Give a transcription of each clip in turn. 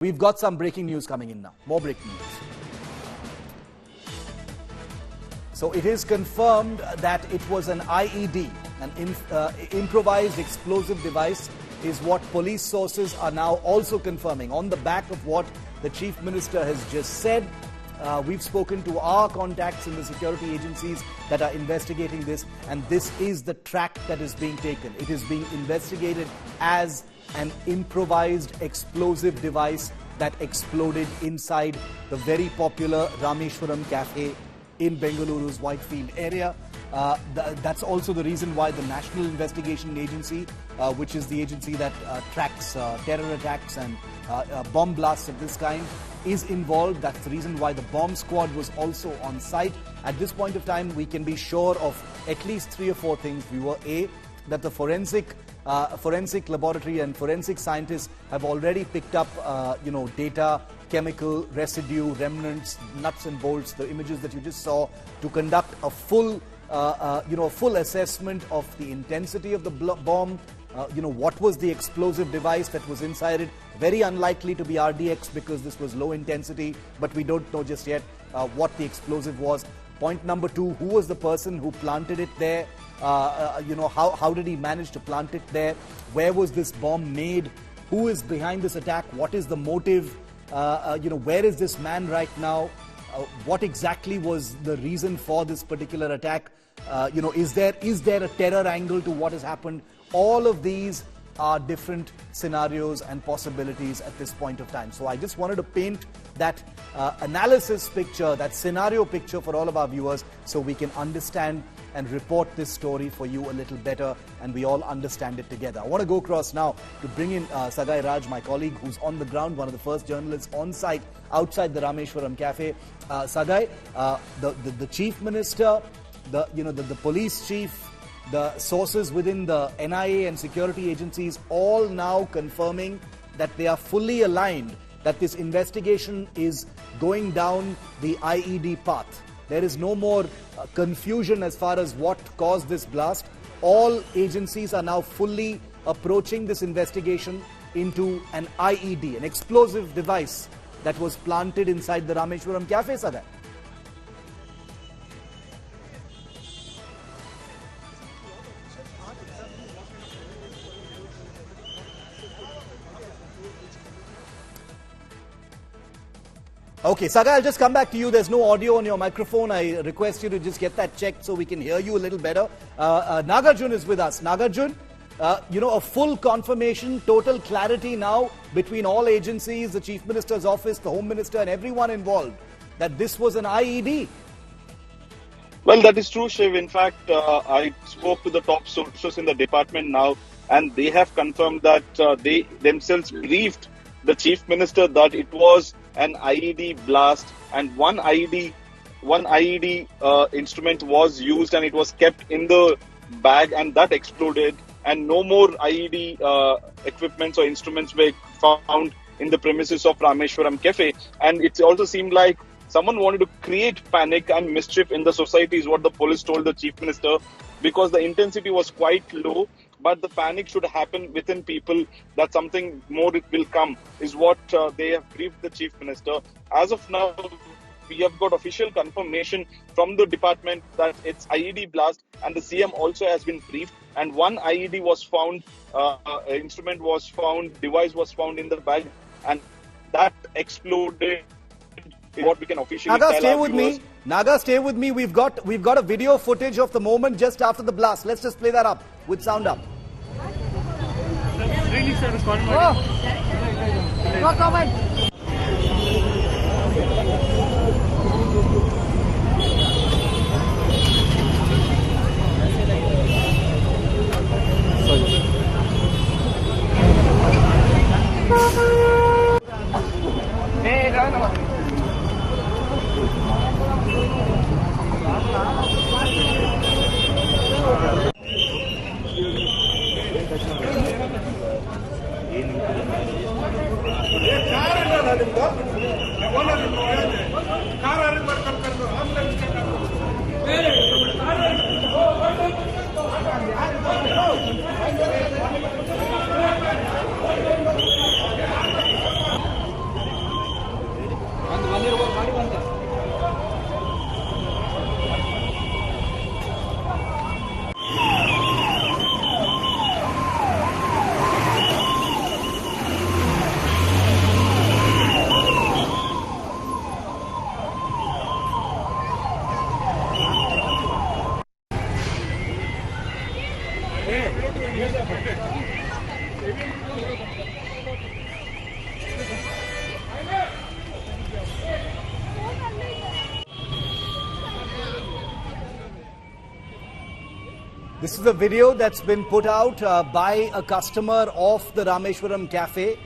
We've got some breaking news coming in now. More breaking news. So it is confirmed that it was an IED, an improvised explosive device, is what police sources are now also confirming. On the back of what the Chief Minister has just said, we've spoken to our contacts in the security agencies that are investigating this, and this is the track that is being taken. It is being investigated as an improvised explosive device that exploded inside the very popular Rameshwaram Cafe in Bengaluru's Whitefield area. That's also the reason why the National Investigation Agency, which is the agency that tracks terror attacks and bomb blasts of this kind, is involved. That's the reason why the bomb squad was also on site. At this point of time, we can be sure of at least 3 or 4 things. We were that the forensic laboratory and forensic scientists have already picked up, data, chemical residue, remnants, nuts and bolts, the images that you just saw, to conduct a full assessment of the intensity of the bomb. What was the explosive device that was inside it? Very unlikely to be RDX because this was low intensity, but we don't know just yet what the explosive was. Point number 2, who was the person who planted it there? How did he manage to plant it there? Where was this bomb made? Who is behind this attack? What is the motive? Where is this man right now? What exactly was the reason for this particular attack? Is there a terror angle to what has happened? All of these are different scenarios and possibilities at this point of time. So I just wanted to paint that analysis picture, that scenario picture for all of our viewers, so we can understand and report this story for you a little better and we all understand it together. I want to go across now to bring in Sagai Raj, my colleague, who's on the ground, one of the first journalists on site outside the Rameshwaram Cafe. Sagai, the Chief Minister, the police chief, the sources within the NIA and security agencies all now confirming that they are fully aligned, that this investigation is going down the IED path. There is no more confusion as far as what caused this blast. All agencies are now fully approaching this investigation into an IED, an explosive device that was planted inside the Rameshwaram Cafe, Sagai. Okay, Sagai, I'll just come back to you. There's no audio on your microphone. I request you to just get that checked so we can hear you a little better. Nagarjun is with us. Nagarjun, a full confirmation, total clarity now between all agencies, the Chief Minister's office, the Home Minister and everyone involved, that this was an IED. Well, that is true, Shiv. In fact, I spoke to the top sources in the department now, and they have confirmed that they themselves briefed the Chief Minister that it was an IED blast, and one IED instrument was used and it was kept in the bag and that exploded, and no more IED equipments or instruments were found in the premises of Rameshwaram Cafe. And it also seemed like someone wanted to create panic and mischief in the society, is what the police told the Chief Minister, because the intensity was quite low. But the panic should happen within people, that something more will come, is what they have briefed the Chief Minister. As of now, we have got official confirmation from the department that it's IED blast, and the CM also has been briefed. And one IED was found, instrument was found, device was found in the bag, and that exploded. What we can officially Naga, tell stay our with viewers. me. Naga, stay with me. We've got a video footage of the moment just after the blast. Let's just play that up with sound up. No comment. This is a video that's been put out by a customer of the Rameshwaram Cafe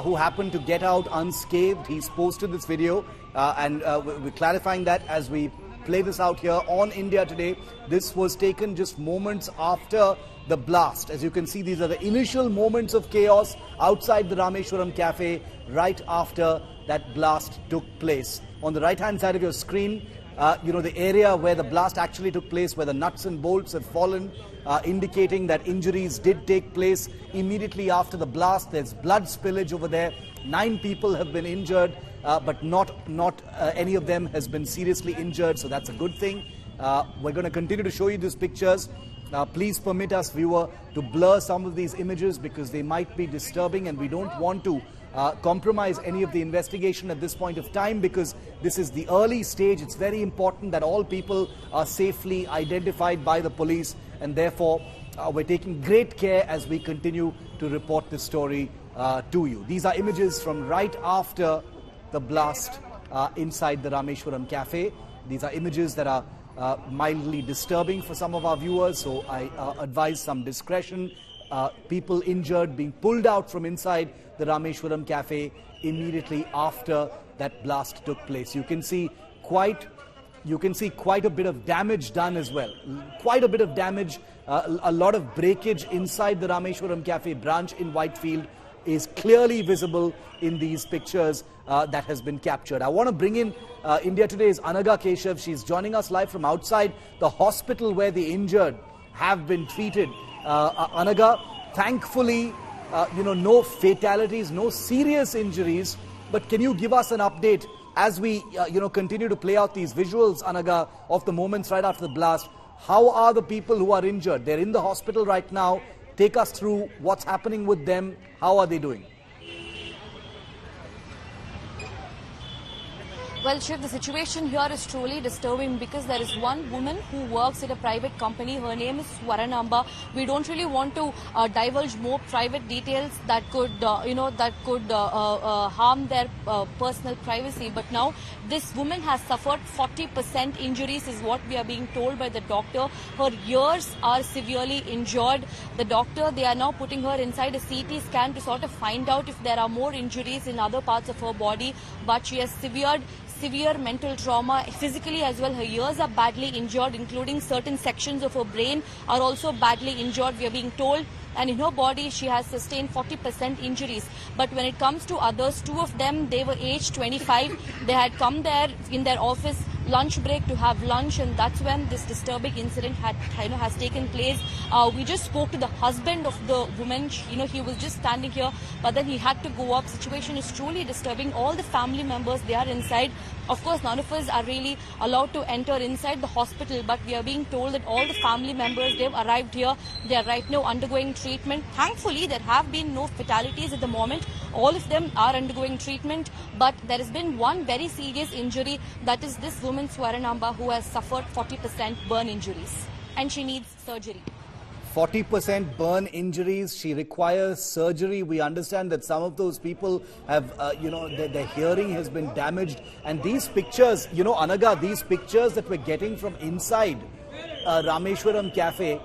who happened to get out unscathed. He's posted this video and we're clarifying that as we play this out here on India Today. This was taken just moments after the blast. As you can see, these are the initial moments of chaos outside the Rameshwaram Cafe right after that blast took place. On the right-hand side of your screen, the area where the blast actually took place, where the nuts and bolts have fallen, indicating that injuries did take place immediately after the blast. There's blood spillage over there. 9 people have been injured, but not any of them has been seriously injured, so that's a good thing. We're going to continue to show you these pictures. Please permit us, viewer, to blur some of these images because they might be disturbing and we don't want to compromise any of the investigation at this point of time because this is the early stage. It's very important that all people are safely identified by the police, and therefore we're taking great care as we continue to report this story to you. These are images from right after the blast inside the Rameshwaram Cafe. These are images that are mildly disturbing for some of our viewers, so I advise some discretion. People injured being pulled out from inside the Rameshwaram Cafe immediately after that blast took place. You can see quite a bit of damage done as well. Quite a bit of damage, a lot of breakage inside the Rameshwaram Cafe branch in Whitefield is clearly visible in these pictures that has been captured. I want to bring in India Today's Anaga Keshav. She's joining us live from outside the hospital where the injured have been treated. Anaga, thankfully, no fatalities, no serious injuries. But can you give us an update as we, continue to play out these visuals, Anaga, of the moments right after the blast? How are the people who are injured? They're in the hospital right now. Take us through what's happening with them. How are they doing? Well, Shiv, the situation here is truly disturbing because there is one woman who works at a private company. Her name is Swaranamba. We don't really want to divulge more private details that could, harm their personal privacy. But now this woman has suffered 40% injuries is what we are being told by the doctor. Her ears are severely injured. The doctor, they are now putting her inside a CT scan to sort of find out if there are more injuries in other parts of her body. But she has severe mental trauma, physically as well. Her ears are badly injured, including certain sections of her brain are also badly injured, we are being told. And in her body, she has sustained 40% injuries. But when it comes to others, 2 of them, they were aged 25. They had come there in their office lunch break to have lunch, and that's when this disturbing incident has taken place. We just spoke to the husband of the woman. He was just standing here, but then he had to go up. Situation is truly disturbing. All the family members, they are inside. Of course, none of us are really allowed to enter inside the hospital, but we are being told that all the family members, they've arrived here. They are right now undergoing treatment. Thankfully, there have been no fatalities at the moment. All of them are undergoing treatment, but there has been one very serious injury. That is this woman, Swaranamba, who has suffered 40% burn injuries, and she needs surgery. 40% burn injuries. She requires surgery. We understand that some of those people have, their hearing has been damaged. And these pictures, Anaga, these pictures that we're getting from inside Rameshwaram Cafe,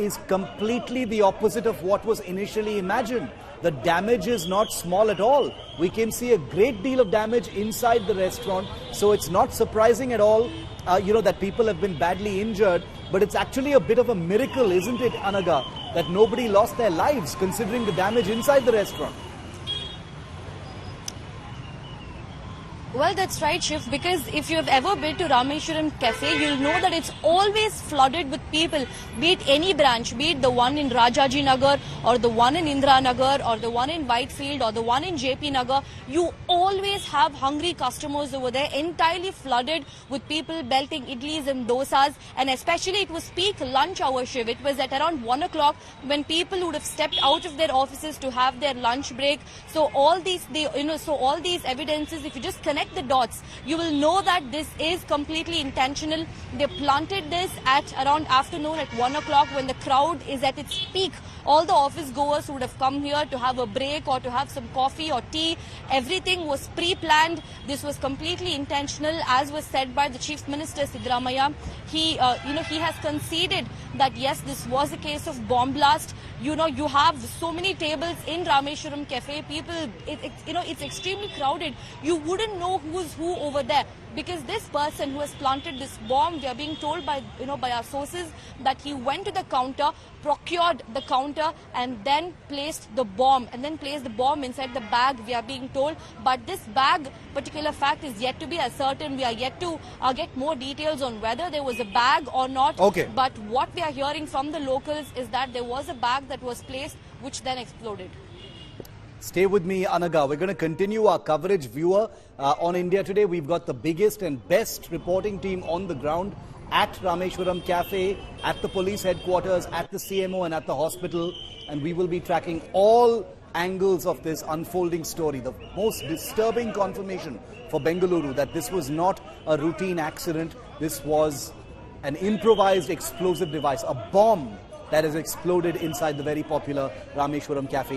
is completely the opposite of what was initially imagined. The damage is not small at all. We can see a great deal of damage inside the restaurant. So it's not surprising at all, that people have been badly injured. But it's actually a bit of a miracle, isn't it, Anaga, that nobody lost their lives considering the damage inside the restaurant? Well, that's right, Shiv, because if you have ever been to Rameshwaram Cafe, you'll know that it's always flooded with people, be it any branch, be it the one in Rajaji Nagar or the one in Indra Nagar or the one in Whitefield or the one in JP Nagar. You always have hungry customers over there, entirely flooded with people belting idlis and dosas, and especially it was peak lunch hour, Shiv. It was at around 1 o'clock when people would have stepped out of their offices to have their lunch break. So all these, all these evidences, if you just connect the dots, you will know that this is completely intentional. They planted this at around afternoon at 1 o'clock when the crowd is at its peak All the office goers would have come here to have a break or to have some coffee or tea. Everything was pre-planned. This was completely intentional, as was said by the Chief Minister Siddaramaiah. He has conceded that yes, this was a case of bomb blast. You have so many tables in Rameshwaram Cafe. People, it's extremely crowded. You wouldn't know who's who over there, because this person who has planted this bomb, we are being told by our sources that he went to the counter, procured the counter, and then placed the bomb inside the bag, we are being told. But this bag, particular fact, is yet to be ascertained. We are yet to get more details on whether there was a bag or not. Okay. But what we are hearing from the locals is that there was a bag that was placed, which then exploded. Stay with me, Anaga. We're going to continue our coverage, viewer, on India Today. We've got the biggest and best reporting team on the ground at Rameshwaram Cafe, at the police headquarters, at the CMO and at the hospital. And we will be tracking all angles of this unfolding story. The most disturbing confirmation for Bengaluru that this was not a routine accident. This was an improvised explosive device, a bomb that has exploded inside the very popular Rameshwaram Cafe.